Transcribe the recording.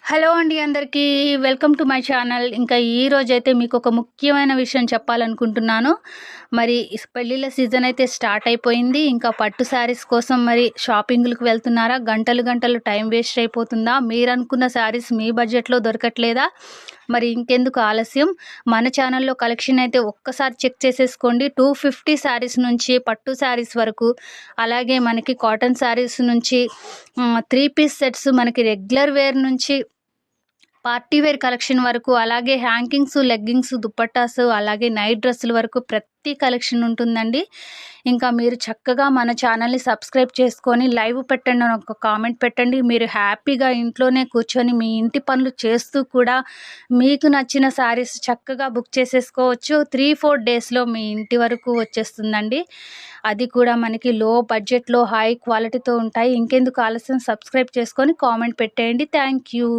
Hello అండి అందరికీ. Welcome to my channel. ఇంకా ఈరోజైతే మీకు ఒక ముఖ్యమైన విషయం చెప్పాలనుకుంటున్నాను. మరి పెళ్ళిళ్ళ సీజన్ అయితే స్టార్ట్ అయిపోయింది. ఇంకా పట్టు శారీస్ కోసం మరి షాపింగ్‌లకు వెళ్తున్నారా? గంటలు గంటలు టైం వేస్ట్ అయిపోతుందా? మీరనుకున్న శారీస్ మీ బడ్జెట్‌లో దొరకట్లేదా? మరి ఇంకెందుకు ఆలస్యం? మన ఛానల్‌లో కలెక్షన్ అయితే ఒక్కసారి చెక్ చేసేసుకోండి. 250 శారీస్ నుంచి పట్టు శారీస్ వరకు, అలాగే మనకి కాటన్ శారీస్ నుంచి 3 పీస్ సెట్స్, మనకి రెగ్యులర్ వేర్ నుంచి పార్టీ వేర్ కలెక్షన్ వరకు, అలాగే హ్యాంగింగ్స్, లెగ్గింగ్స్, దుపట్టాస్, అలాగే నైట్ డ్రెస్సుల వరకు ప్రతి కలెక్షన్ ఉంటుందండి. ఇంకా మీరు చక్కగా మన ఛానల్ని సబ్స్క్రైబ్ చేసుకొని లైవ్ పెట్టండి అని ఒక కామెంట్ పెట్టండి. మీరు హ్యాపీగా ఇంట్లోనే కూర్చొని మీ ఇంటి పనులు చేస్తూ కూడా మీకు నచ్చిన శారీస్ చక్కగా బుక్ చేసేసుకోవచ్చు. 3-4 డేస్లో మీ ఇంటి వరకు వచ్చేస్తుందండి. అది కూడా మనకి లో బడ్జెట్లో హై క్వాలిటీతో ఉంటాయి. ఇంకెందుకు ఆలస్యం, సబ్స్క్రైబ్ చేసుకొని కామెంట్ పెట్టేయండి. Thank you.